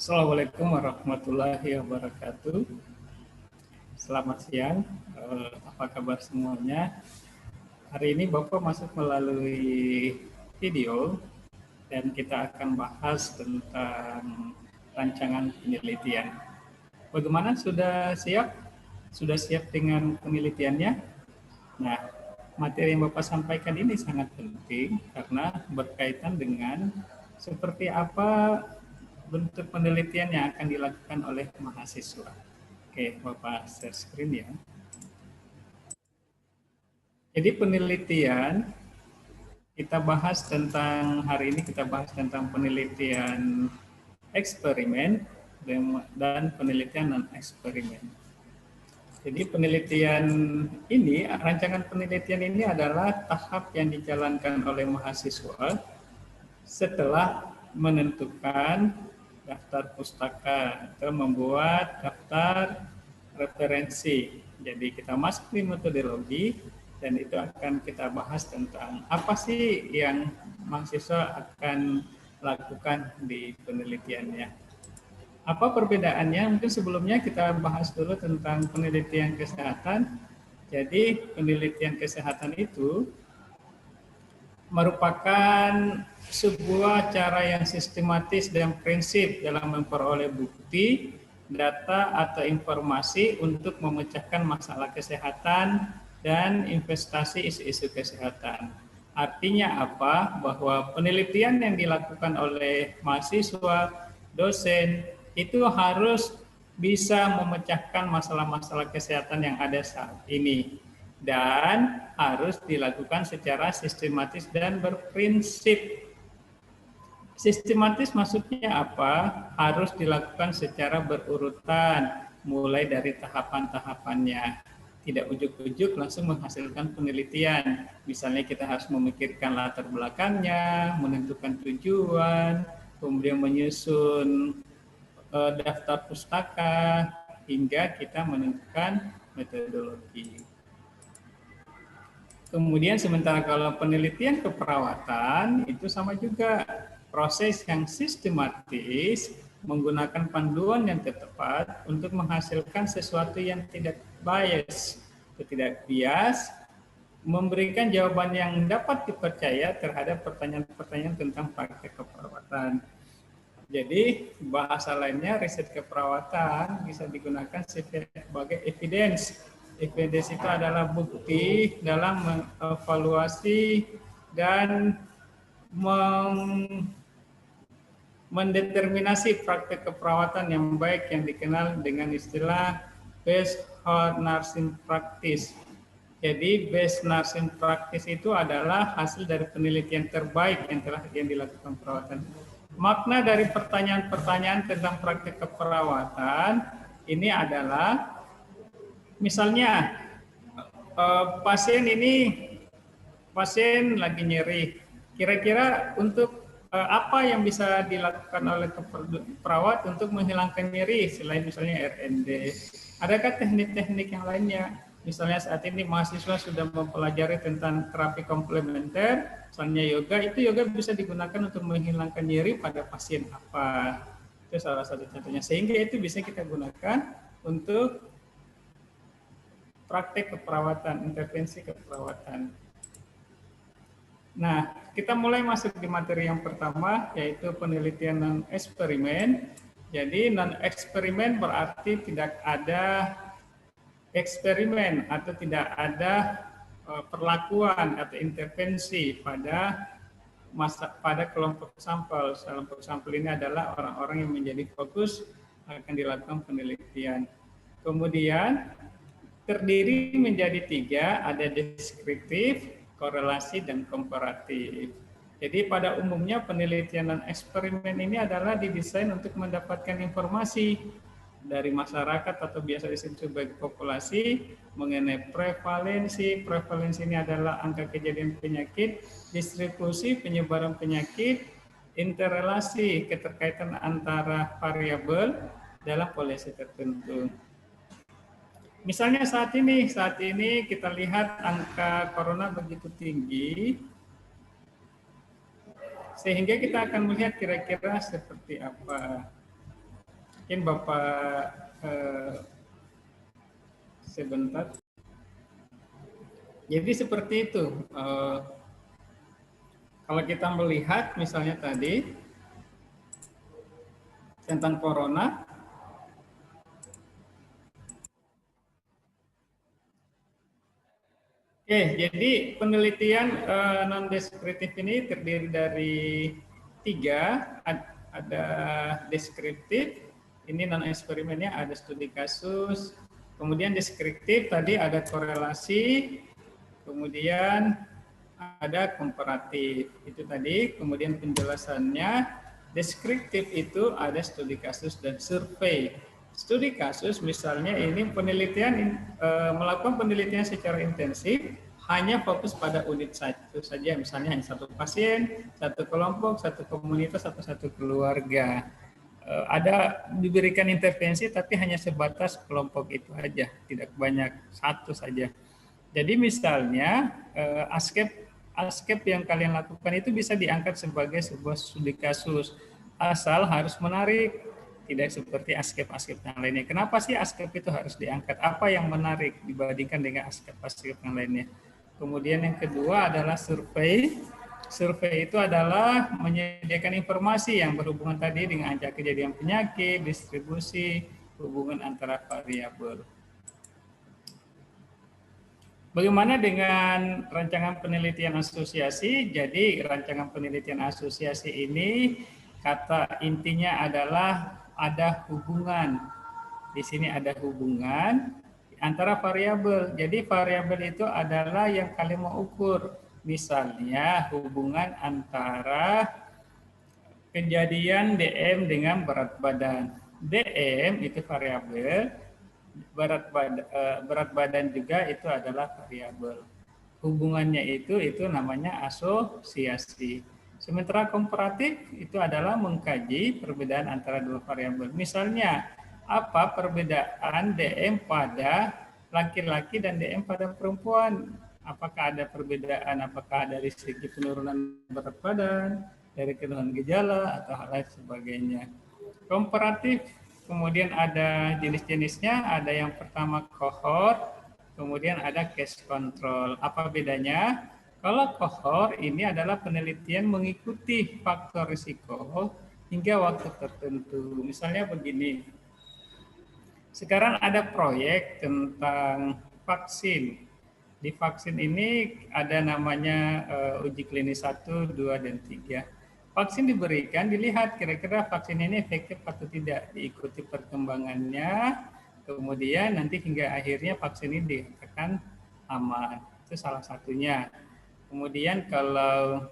Assalamualaikum warahmatullahi wabarakatuh. Selamat siang, apa kabar semuanya? Hari ini Bapak masuk melalui video dan kita akan bahas tentang rancangan penelitian. Bagaimana, sudah siap? Sudah siap dengan penelitiannya? Nah, materi yang Bapak sampaikan ini sangat penting karena berkaitan dengan seperti apa bentuk penelitian yang akan dilakukan oleh mahasiswa. Oke, Bapak share screen ya. Jadi penelitian, hari ini kita bahas tentang penelitian eksperimen dan penelitian non-eksperimen. Jadi rancangan penelitian ini adalah tahap yang dijalankan oleh mahasiswa setelah menentukan daftar pustaka atau membuat daftar referensi. Jadi kita masuk di metodologi dan itu akan kita bahas tentang apa sih yang mahasiswa akan lakukan di penelitiannya. Apa perbedaannya? Mungkin sebelumnya kita bahas dulu tentang penelitian kesehatan. Jadi penelitian kesehatan itu merupakan sebuah cara yang sistematis dan prinsip dalam memperoleh bukti, data, atau informasi untuk memecahkan masalah kesehatan dan investasi isu-isu kesehatan. Artinya apa? Bahwa penelitian yang dilakukan oleh mahasiswa, dosen, itu harus bisa memecahkan masalah-masalah kesehatan yang ada saat ini dan harus dilakukan secara sistematis dan berprinsip. Sistematis maksudnya apa? Harus dilakukan secara berurutan, mulai dari tahapan-tahapannya. Tidak ujuk-ujuk langsung menghasilkan penelitian. Misalnya kita harus memikirkan latar belakangnya, menentukan tujuan, kemudian menyusun daftar pustaka, hingga kita menentukan metodologi. Kemudian sementara kalau penelitian keperawatan itu sama juga, proses yang sistematis menggunakan panduan yang tepat untuk menghasilkan sesuatu yang tidak bias, memberikan jawaban yang dapat dipercaya terhadap pertanyaan-pertanyaan tentang praktek keperawatan. Jadi bahasa lainnya, riset keperawatan bisa digunakan sebagai evidence. Evidence itu adalah bukti dalam mengevaluasi dan mendeterminasi praktek keperawatan yang baik yang dikenal dengan istilah best nursing practice. Jadi best nursing practice itu adalah hasil dari penelitian terbaik yang dilakukan perawatan. Makna dari pertanyaan-pertanyaan tentang praktek keperawatan ini adalah, misalnya pasien lagi nyeri, kira-kira untuk apa yang bisa dilakukan oleh perawat untuk menghilangkan nyeri selain misalnya RND? Adakah teknik-teknik yang lainnya? Misalnya saat ini mahasiswa sudah mempelajari tentang terapi komplementer, misalnya yoga, itu yoga bisa digunakan untuk menghilangkan nyeri pada pasien apa. Itu salah satu contohnya. Sehingga itu bisa kita gunakan untuk praktek keperawatan, intervensi keperawatan. Nah, kita mulai masuk di materi yang pertama, yaitu penelitian non-eksperimen. Jadi non-eksperimen berarti tidak ada eksperimen atau tidak ada perlakuan atau intervensi pada kelompok sampel. Kelompok sampel ini adalah orang-orang yang menjadi fokus akan dilakukan penelitian. Kemudian terdiri menjadi 3, ada deskriptif, korelasi, dan komparatif. Jadi pada umumnya penelitian dan eksperimen ini adalah didesain untuk mendapatkan informasi dari masyarakat atau biasa disebut sebagai populasi mengenai prevalensi. Prevalensi ini adalah angka kejadian penyakit, distribusi penyebaran penyakit, interrelasi keterkaitan antara variabel dalam populasi tertentu. Misalnya saat ini kita lihat angka corona begitu tinggi, sehingga kita akan melihat kira-kira seperti apa. Mungkin Bapak sebentar. Jadi seperti itu. Kalau kita melihat misalnya tadi tentang corona, jadi penelitian non-deskriptif ini terdiri dari 3, ada deskriptif, ini non-eksperimennya ada studi kasus, kemudian deskriptif tadi ada korelasi, kemudian ada komparatif, itu tadi, kemudian penjelasannya, deskriptif itu ada studi kasus dan survei. Studi kasus misalnya ini penelitian melakukan penelitian secara intensif hanya fokus pada unit satu saja, misalnya hanya satu pasien, satu kelompok, satu komunitas atau satu keluarga. Ada diberikan intervensi tapi hanya sebatas kelompok itu aja, tidak banyak, satu saja. Jadi misalnya askep yang kalian lakukan itu bisa diangkat sebagai sebuah studi kasus, asal harus menarik. Tidak seperti askep-askep yang lainnya. Kenapa sih askep itu harus diangkat? Apa yang menarik dibandingkan dengan askep-askep yang lainnya? Kemudian yang kedua adalah survei. Survei itu adalah menyediakan informasi yang berhubungan tadi dengan angka kejadian penyakit, distribusi, hubungan antara variabel. Bagaimana dengan rancangan penelitian asosiasi? Jadi rancangan penelitian asosiasi ini kata intinya adalah ada hubungan. Di sini ada hubungan antara variabel. Jadi variabel itu adalah yang kalian mau ukur. Misalnya hubungan antara kejadian DM dengan berat badan. DM itu variabel, berat badan juga itu adalah variabel. Hubungannya itu namanya asosiasi. Sementara komparatif itu adalah mengkaji perbedaan antara dua variabel. Misalnya, apa perbedaan DM pada laki-laki dan DM pada perempuan? Apakah ada perbedaan? Apakah dari segi penurunan berat badan, dari keluhan gejala, atau hal lain sebagainya. Komparatif, kemudian ada jenis-jenisnya, ada yang pertama cohort, kemudian ada case control. Apa bedanya? Kalau cohort ini adalah penelitian mengikuti faktor risiko hingga waktu tertentu. Misalnya begini, sekarang ada proyek tentang vaksin. Di vaksin ini ada namanya uji klinis 1, 2, dan 3. Vaksin diberikan, dilihat kira-kira vaksin ini efektif atau tidak, diikuti perkembangannya, kemudian nanti hingga akhirnya vaksin ini dikatakan aman. Itu salah satunya. Kemudian kalau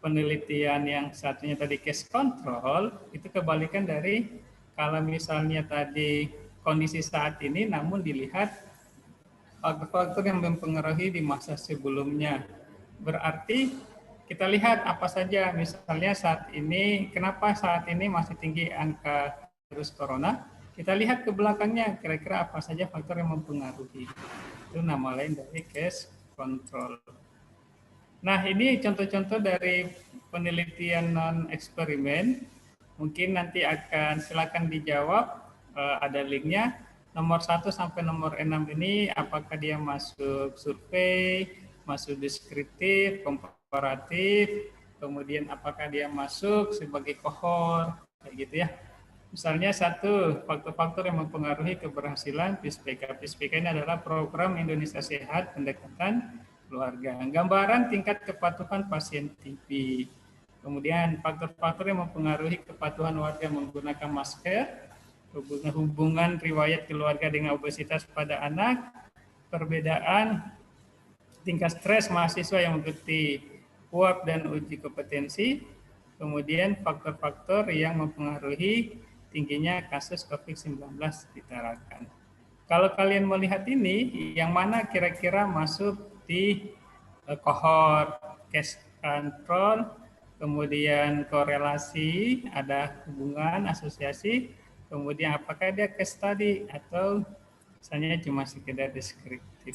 penelitian yang satunya tadi case control, itu kebalikan dari kalau misalnya tadi kondisi saat ini, namun dilihat faktor-faktor yang mempengaruhi di masa sebelumnya. Berarti kita lihat apa saja, misalnya saat ini, kenapa saat ini masih tinggi angka virus corona, kita lihat ke belakangnya, kira-kira apa saja faktor yang mempengaruhi. Itu nama lain dari case control. Nah, ini contoh-contoh dari penelitian non-eksperimen. Mungkin nanti akan silakan dijawab, ada linknya. Nomor 1 sampai nomor 6 ini apakah dia masuk survei, masuk deskriptif, komparatif, kemudian apakah dia masuk sebagai cohort, kayak gitu ya. Misalnya satu, faktor-faktor yang mempengaruhi keberhasilan PISPK. PISPK ini adalah Program Indonesia Sehat Pendekatan Keluarga. Gambaran tingkat kepatuhan pasien TB. Kemudian faktor-faktor yang mempengaruhi kepatuhan warga menggunakan masker, hubungan riwayat keluarga dengan obesitas pada anak, perbedaan tingkat stres mahasiswa yang mengikuti UAP dan uji kompetensi, kemudian faktor-faktor yang mempengaruhi tingginya kasus COVID-19 di Tarakan. Kalau kalian melihat ini, yang mana kira-kira masuk di cohort, case control, kemudian korelasi, ada hubungan, asosiasi, kemudian apakah dia case study atau misalnya cuma sekedar deskriptif.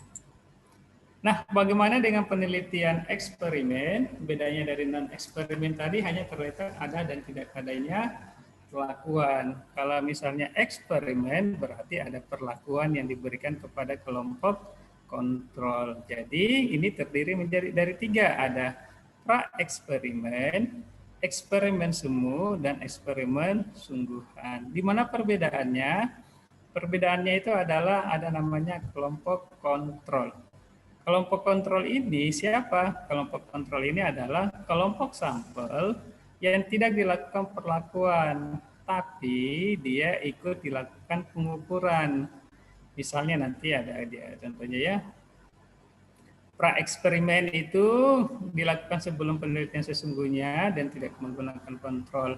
Nah, bagaimana dengan penelitian eksperimen? Bedanya dari non-eksperimen tadi hanya terletak ada dan tidak adanya. perlakuan. Kalau misalnya eksperimen berarti ada perlakuan yang diberikan kepada kelompok kontrol. Jadi ini terdiri menjadi dari 3, ada pra-eksperimen, eksperimen semu, dan eksperimen sungguhan. Di mana perbedaannya? Perbedaannya itu adalah ada namanya kelompok kontrol. Kelompok kontrol ini siapa? Kelompok kontrol ini adalah kelompok sampel yang tidak dilakukan perlakuan, tapi dia ikut dilakukan pengukuran. Misalnya nanti ada dia contohnya ya. Pra-eksperimen itu dilakukan sebelum penelitian sesungguhnya dan tidak menggunakan kontrol.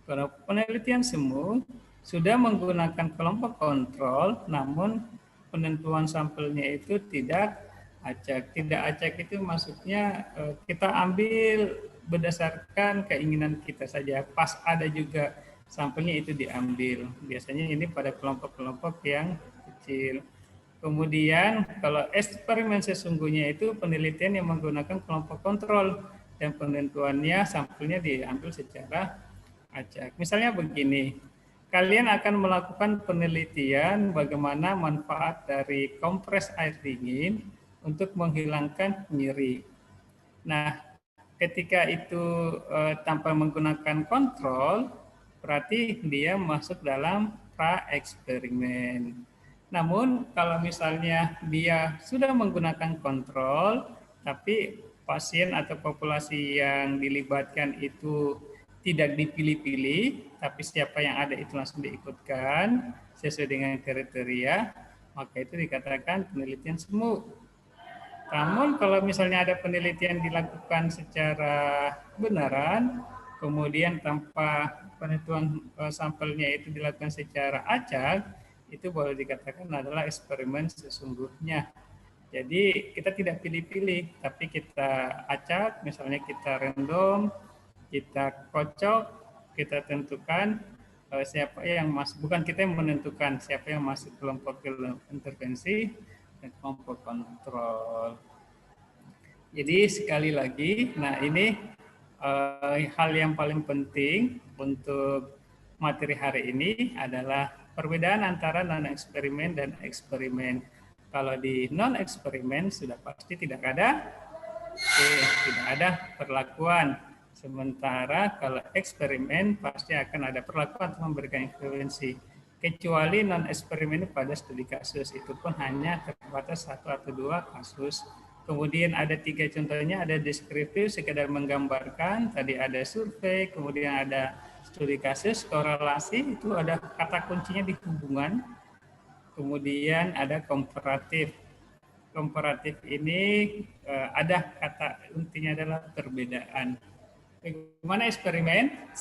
Kalau penelitian semu sudah menggunakan kelompok kontrol, namun penentuan sampelnya itu tidak acak. Tidak acak itu maksudnya kita ambil berdasarkan keinginan kita saja. Pas ada juga sampelnya itu diambil. Biasanya ini pada kelompok-kelompok yang kecil. Kemudian kalau eksperimen sesungguhnya itu penelitian yang menggunakan kelompok kontrol dan penentuannya sampelnya diambil secara acak. Misalnya begini, kalian akan melakukan penelitian bagaimana manfaat dari kompres air dingin untuk menghilangkan nyeri. Nah, ketika itu tanpa menggunakan kontrol, berarti dia masuk dalam pra-eksperimen. Namun kalau misalnya dia sudah menggunakan kontrol, tapi pasien atau populasi yang dilibatkan itu tidak dipilih-pilih, tapi siapa yang ada itu langsung diikutkan sesuai dengan kriteria, maka itu dikatakan penelitian semu. Namun kalau misalnya ada penelitian dilakukan secara benaran, kemudian tanpa penentuan sampelnya itu dilakukan secara acak, itu boleh dikatakan adalah eksperimen sesungguhnya. Jadi kita tidak pilih-pilih, tapi kita acak, misalnya kita random, kita kocok, kita tentukan siapa yang masuk, bukan kita yang menentukan siapa yang masuk kelompok intervensi dan kelompok kontrol. Jadi sekali lagi, nah ini hal yang paling penting untuk materi hari ini adalah perbedaan antara non-eksperimen dan eksperimen. Kalau di non-eksperimen sudah pasti tidak ada perlakuan. Sementara kalau eksperimen pasti akan ada perlakuan untuk memberikan intervensi. Kecuali non-eksperimen pada studi kasus, itu pun hanya terbatas 1 atau 2 kasus. Kemudian ada 3 contohnya, ada deskriptif, sekedar menggambarkan, tadi ada survei, kemudian ada studi kasus, korelasi, itu ada kata kuncinya di hubungan, kemudian ada komparatif. Komparatif ini ada kata intinya adalah perbedaan. Bagaimana eksperimen?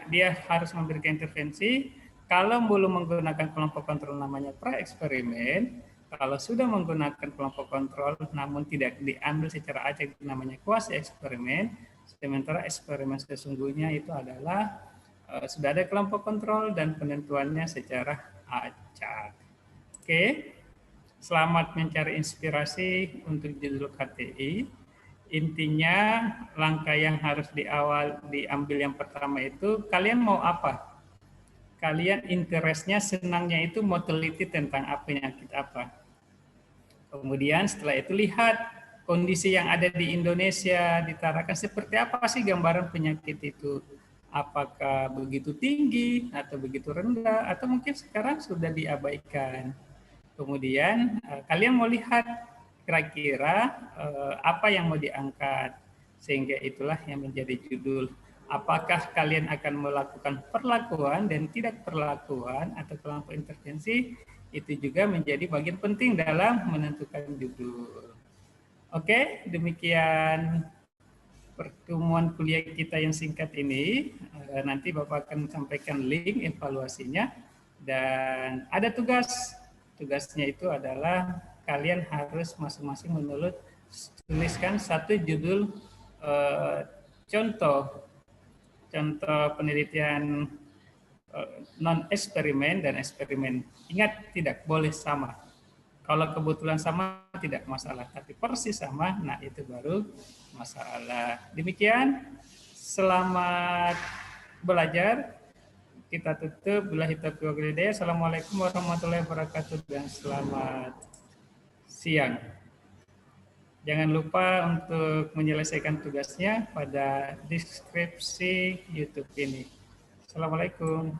Dia harus memberikan intervensi. Kalau belum menggunakan kelompok kontrol namanya pra-eksperimen. Kalau sudah menggunakan kelompok kontrol namun tidak diambil secara acak namanya kuasi eksperimen. Sementara eksperimen sesungguhnya itu adalah sudah ada kelompok kontrol dan penentuannya secara acak. Oke. Selamat mencari inspirasi untuk judul KTI. Intinya langkah yang harus diambil yang pertama itu kalian mau apa? Kalian interestnya, senangnya itu mau teliti tentang apa, penyakit apa. Kemudian setelah itu lihat kondisi yang ada di Indonesia, ditarakan seperti apa sih gambaran penyakit itu. Apakah begitu tinggi atau begitu rendah atau mungkin sekarang sudah diabaikan. Kemudian kalian mau lihat kira-kira apa yang mau diangkat, sehingga itulah yang menjadi judul. Apakah kalian akan melakukan perlakuan dan tidak perlakuan atau kelompok intervensi, itu juga menjadi bagian penting dalam menentukan judul. Oke, demikian pertemuan kuliah kita yang singkat ini. Nanti Bapak akan sampaikan link evaluasinya dan ada tugas. Tugasnya itu adalah kalian harus masing-masing tuliskan satu judul contoh penelitian non eksperimen dan eksperimen. Ingat, tidak boleh sama. Kalau kebetulan sama tidak masalah, tapi persis sama, nah itu baru masalah. Demikian, selamat belajar. kita tutup. Billahi taufiq wal hidayah. Assalamualaikum warahmatullahi wabarakatuh dan selamat siang. Jangan lupa untuk menyelesaikan tugasnya pada deskripsi YouTube ini. Assalamualaikum.